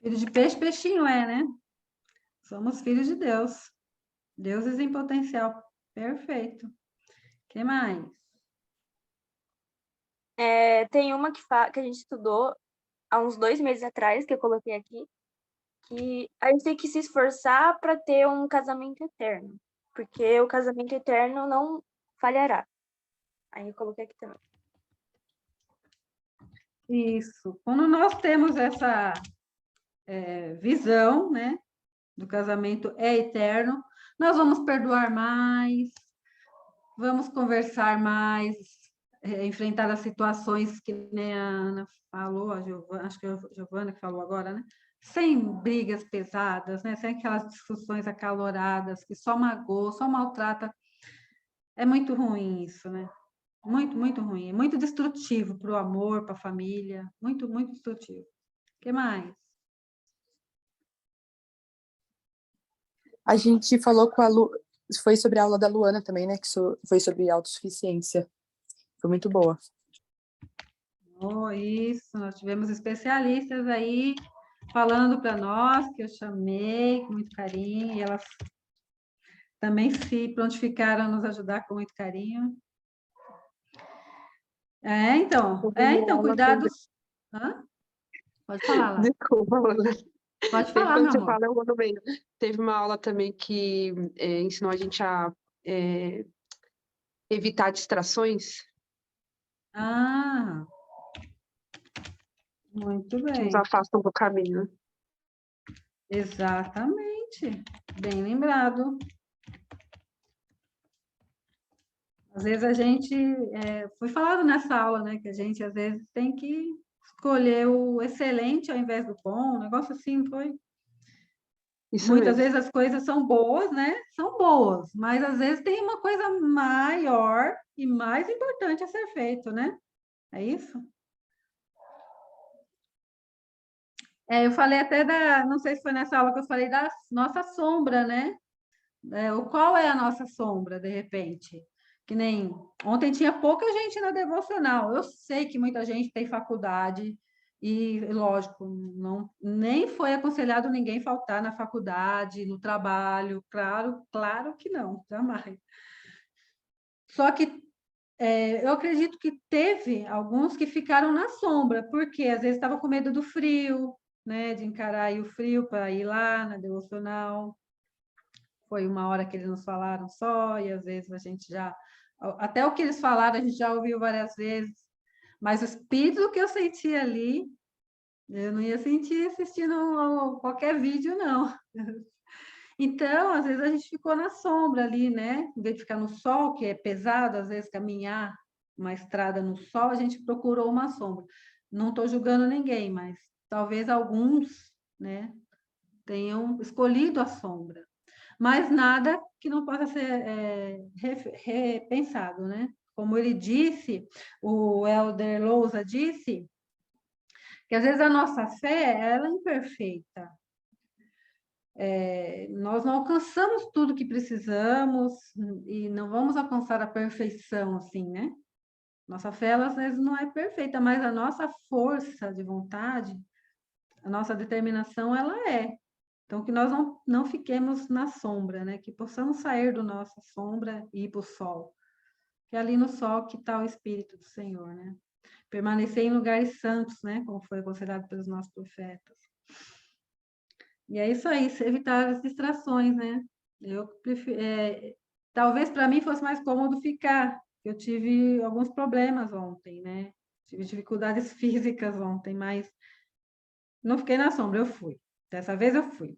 Filho de peixe, peixinho né? Somos filhos de Deus. Deuses em potencial. Perfeito. O que mais? Tem uma que a gente estudou há uns 2 meses atrás, que eu coloquei aqui, que a gente tem que se esforçar para ter um casamento eterno, porque o casamento eterno não falhará. Aí eu coloquei aqui também. Isso. Quando nós temos essa visão, né, do casamento é eterno, nós vamos perdoar mais, vamos conversar mais, enfrentar as situações que nem a Ana falou, acho que é a Giovana que falou agora, né? Sem brigas pesadas, né? Sem aquelas discussões acaloradas que só magoam, só maltrata. É muito ruim isso, né? Muito, muito ruim. É muito destrutivo para o amor, para a família. Muito, muito destrutivo. O que mais? A gente falou com a foi sobre a aula da Luana também, né? Que foi sobre autossuficiência. Foi muito boa. Oh, isso, nós tivemos especialistas aí falando para nós, que eu chamei com muito carinho, e elas também se prontificaram a nos ajudar com muito carinho. Então, cuidados... Hã? Pode falar, Lá. Desculpa, Ana. Pode falar, Quando meu você amor. fala, eu vou no meio. Teve uma aula também que ensinou a gente a evitar distrações. Ah, muito Que nos bem. afastam do caminho. Exatamente. Bem lembrado. Às vezes a gente... foi falado nessa aula, né? Que a gente, às vezes, tem que escolher o excelente ao invés do bom. Um negócio assim, foi... Isso Muitas mesmo. vezes as coisas são boas, né? São boas, mas às vezes tem uma coisa maior e mais importante a ser feito, né? É isso? Eu falei até não sei se foi nessa aula que eu falei da nossa sombra, né? Qual é a nossa sombra, de repente? Que nem ontem tinha pouca gente na devocional. Eu sei que muita gente tem faculdade e, lógico, não, nem foi aconselhado ninguém faltar na faculdade, no trabalho. Claro, claro que não, jamais. Só que eu acredito que teve alguns que ficaram na sombra, porque às vezes estava com medo do frio, né? De encarar aí o frio para ir lá na devocional. Foi uma hora que eles nos falaram só, e às vezes a gente já. Até o que eles falaram, a gente já ouviu várias vezes, mas o espírito que eu senti ali, eu não ia sentir assistindo qualquer vídeo, não. Então, às vezes a gente ficou na sombra ali, né? Em vez de ficar no sol, que é pesado, às vezes caminhar uma estrada no sol, a gente procurou uma sombra. Não estou julgando ninguém, mas talvez alguns, né, tenham escolhido a sombra. Mas nada que não possa ser repensado, né? Como ele disse, o Elder Lousa disse, que às vezes a nossa fé, ela é imperfeita. Nós não alcançamos tudo que precisamos e não vamos alcançar a perfeição, assim, né? Nossa fé, ela, às vezes, não é perfeita, mas a nossa força de vontade, a nossa determinação, ela é. Então, que nós não fiquemos na sombra, né? Que possamos sair da nossa sombra e ir para o sol. Que é ali no sol que está o Espírito do Senhor, né? Permanecer em lugares santos, né? Como foi aconselhado pelos nossos profetas. E é isso aí, evitar as distrações, né? Eu prefiro, talvez para mim fosse mais cômodo ficar. Eu tive alguns problemas ontem, né? Tive dificuldades físicas ontem, mas não fiquei na sombra, eu fui. Dessa vez eu fui.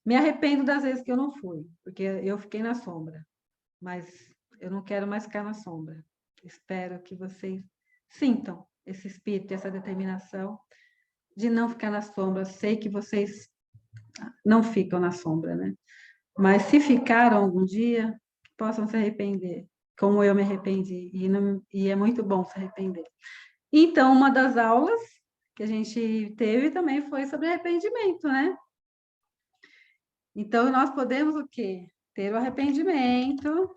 Me arrependo das vezes que eu não fui, porque eu fiquei na sombra. Mas eu não quero mais ficar na sombra. Espero que vocês sintam esse espírito, essa determinação de não ficar na sombra. Sei que vocês não ficam na sombra, né? Mas se ficaram algum dia, possam se arrepender, como eu me arrependi. E é muito bom se arrepender. Então, uma das aulas que a gente teve também foi sobre arrependimento, né? Então, nós podemos o quê? Ter o arrependimento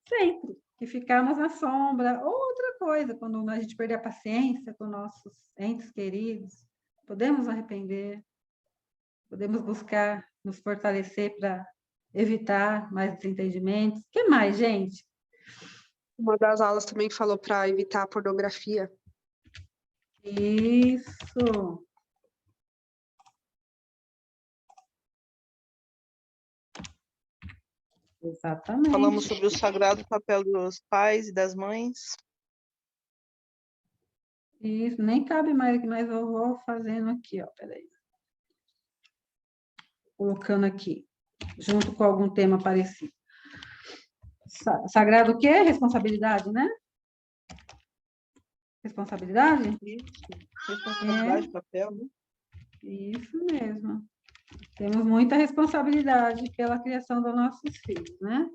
sempre, que ficarmos na sombra. Outra coisa, quando a gente perder a paciência com nossos entes queridos, podemos arrepender, podemos buscar nos fortalecer para evitar mais desentendimentos. O que mais, gente? Uma das aulas também falou para evitar a pornografia. Isso. Exatamente. Falamos sobre o sagrado papel dos pais e das mães. Isso, nem cabe mais aqui, mas eu vou fazendo aqui, ó, peraí. Colocando aqui, junto com algum tema parecido. Sagrado o quê? Responsabilidade, né? Responsabilidade? Isso. Responsabilidade, papel, né? Isso mesmo. Temos muita responsabilidade pela criação dos nossos filhos, né?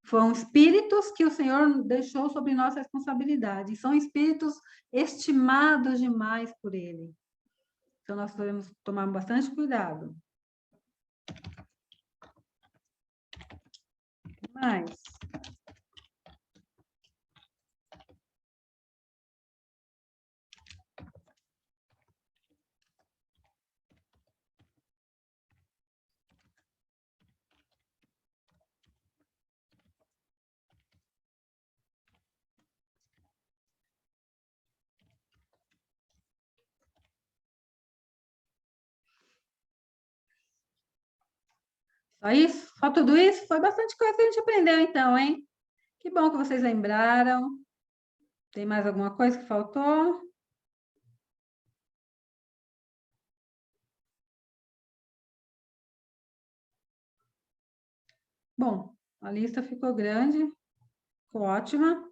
Foram espíritos que o Senhor deixou sobre nossa responsabilidade. São espíritos estimados demais por Ele. Então, nós devemos tomar bastante cuidado. Mais. Só isso? Só tudo isso? Foi bastante coisa que a gente aprendeu, então, hein? Que bom que vocês lembraram. Tem mais alguma coisa que faltou? Bom, a lista ficou grande, ficou ótima.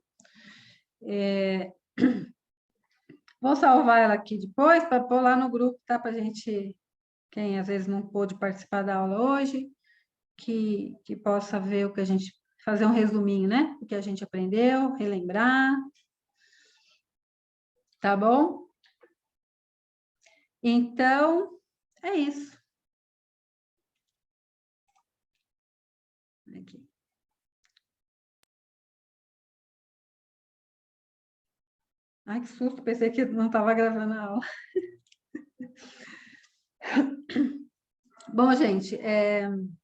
Vou salvar ela aqui depois para pôr lá no grupo, tá? Para a gente, quem às vezes não pôde participar da aula hoje, que possa ver o que a gente, fazer um resuminho, né? O que a gente aprendeu, relembrar. Tá bom? Então, é isso. Aqui. Ai, que susto, pensei que não estava gravando a aula. Bom, gente,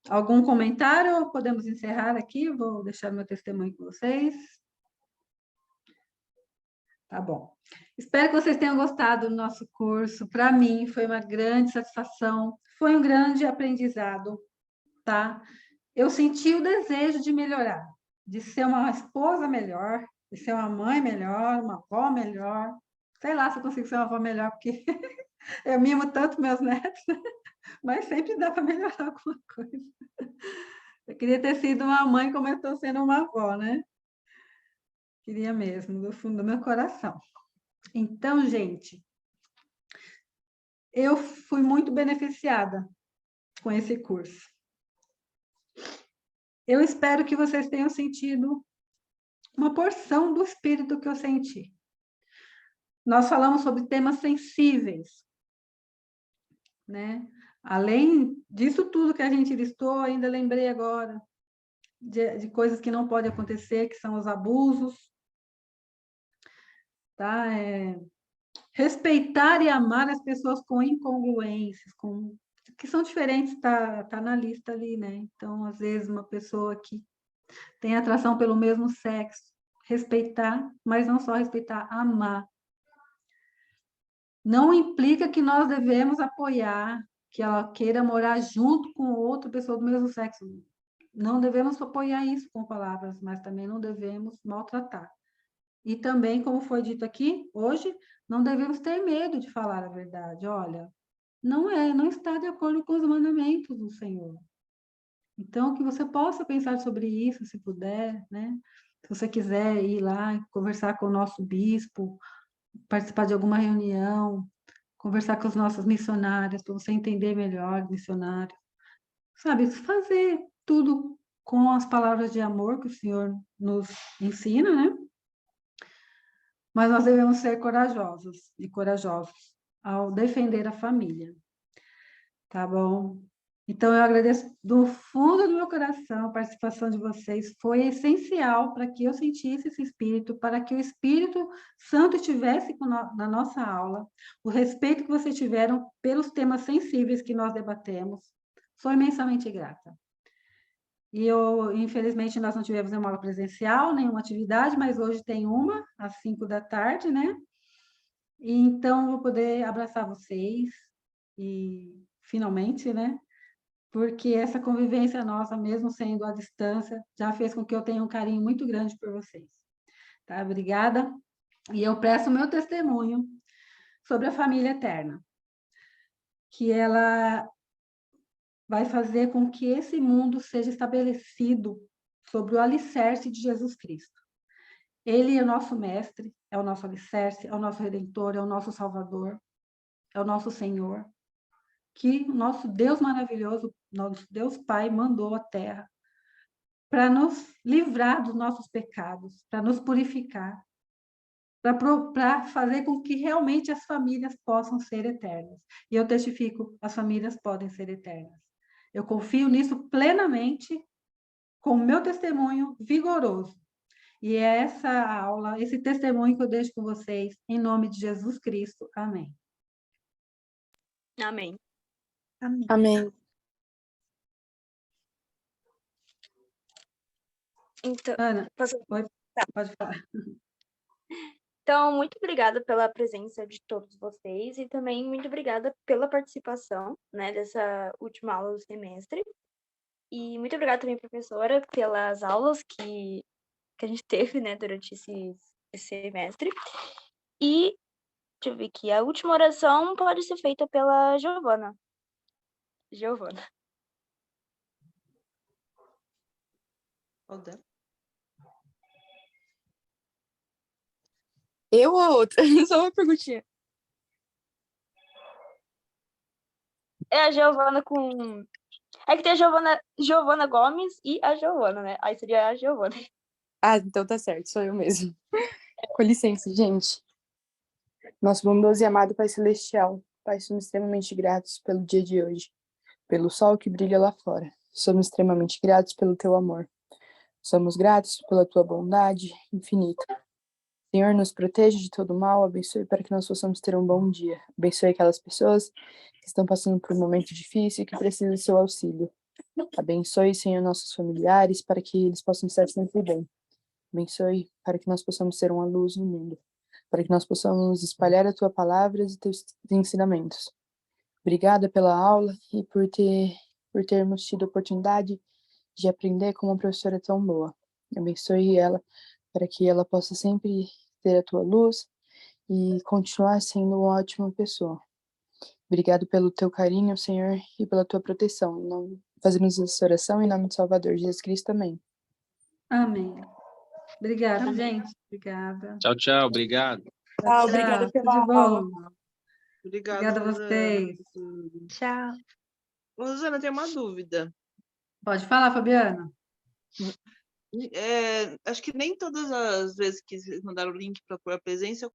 algum comentário? Podemos encerrar aqui? Vou deixar meu testemunho com vocês. Tá bom. Espero que vocês tenham gostado do nosso curso. Para mim, foi uma grande satisfação, foi um grande aprendizado, tá? Eu senti o desejo de melhorar, de ser uma esposa melhor, de ser uma mãe melhor, uma avó melhor. Sei lá se eu consigo ser uma avó melhor, porque eu mimo tanto meus netos, mas sempre dá para melhorar alguma coisa. Eu queria ter sido uma mãe como eu estou sendo uma avó, né? Queria mesmo, do fundo do meu coração. Então, gente, eu fui muito beneficiada com esse curso. Eu espero que vocês tenham sentido uma porção do espírito que eu senti. Nós falamos sobre temas sensíveis, né? Além disso tudo que a gente listou, ainda lembrei agora de coisas que não podem acontecer, que são os abusos, tá? Respeitar e amar as pessoas com incongruências, que são diferentes, tá na lista ali, né? Então, às vezes, uma pessoa que tem atração pelo mesmo sexo, respeitar, mas não só respeitar, amar. Não implica que nós devemos apoiar que ela queira morar junto com outra pessoa do mesmo sexo. Não devemos apoiar isso com palavras, mas também não devemos maltratar. E também, como foi dito aqui hoje, não devemos ter medo de falar a verdade. Olha, não está de acordo com os mandamentos do Senhor. Então, que você possa pensar sobre isso, se puder, né? Se você quiser ir lá conversar com o nosso bispo, participar de alguma reunião, conversar com os nossos missionários, para você entender melhor, missionário. Sabe, fazer tudo com as palavras de amor que o Senhor nos ensina, né? Mas nós devemos ser corajosos e corajosos ao defender a família. Tá bom? Então, eu agradeço do fundo do meu coração a participação de vocês. Foi essencial para que eu sentisse esse espírito, para que o Espírito Santo estivesse na nossa aula, o respeito que vocês tiveram pelos temas sensíveis que nós debatemos. Sou imensamente grata. E infelizmente, nós não tivemos nenhuma aula presencial, nenhuma atividade, mas hoje tem uma, às 5 da tarde, né? E então, vou poder abraçar vocês e, finalmente, né? Porque essa convivência nossa, mesmo sendo à distância, já fez com que eu tenha um carinho muito grande por vocês. Tá? Obrigada. E eu presto o meu testemunho sobre a família eterna, que ela vai fazer com que esse mundo seja estabelecido sobre o alicerce de Jesus Cristo. Ele é o nosso mestre, é o nosso alicerce, é o nosso redentor, é o nosso salvador, é o nosso Senhor, que o nosso Deus maravilhoso, nosso Deus Pai, mandou à terra para nos livrar dos nossos pecados, para nos purificar, para fazer com que realmente as famílias possam ser eternas. E eu testifico, as famílias podem ser eternas. Eu confio nisso plenamente, com o meu testemunho vigoroso. E é essa aula, esse testemunho que eu deixo com vocês, em nome de Jesus Cristo. Amém. Amém. Amém. Então, Ana, posso... pode falar. Então, muito obrigada pela presença de todos vocês e também muito obrigada pela participação, né, dessa última aula do semestre. E muito obrigada também, professora, pelas aulas que a gente teve, né, durante esse semestre. E, deixa eu ver aqui, a última oração pode ser feita pela Giovana. Giovana. Oda. Eu ou a outra? Só uma perguntinha. É a Giovana com... É que tem a Giovana Gomes e a Giovana, né? Aí seria a Giovana. Ah, então tá certo, sou eu mesmo. Com licença, gente. Nosso bondoso e amado Pai Celestial, Pai, somos extremamente gratos pelo dia de hoje, pelo sol que brilha lá fora. Somos extremamente gratos pelo teu amor. Somos gratos pela tua bondade infinita. Senhor, nos proteja de todo mal, abençoe para que nós possamos ter um bom dia. Abençoe aquelas pessoas que estão passando por um momento difícil e que precisam do seu auxílio. Abençoe, Senhor, nossos familiares para que eles possam estar sempre bem. Abençoe para que nós possamos ser uma luz no mundo, para que nós possamos espalhar a tua palavra e teus ensinamentos. Obrigada pela aula e por termos tido a oportunidade de aprender com uma professora tão boa. Abençoe ela para que ela possa sempre ter a tua luz e continuar sendo uma ótima pessoa. Obrigado pelo teu carinho, Senhor, e pela tua proteção. Fazemos essa oração em nome do Salvador Jesus Cristo. Amém. Amém. Obrigada, gente. Obrigada. Tchau, tchau. Obrigado. Ah, obrigada Tchau, tudo pela de aula. bom. Obrigada, Obrigada a Rosana, vocês. por tudo. Tchau. Rosana, eu tenho uma dúvida. Pode falar, Fabiana. Acho que nem todas as vezes que vocês mandaram o link para pôr a presença, eu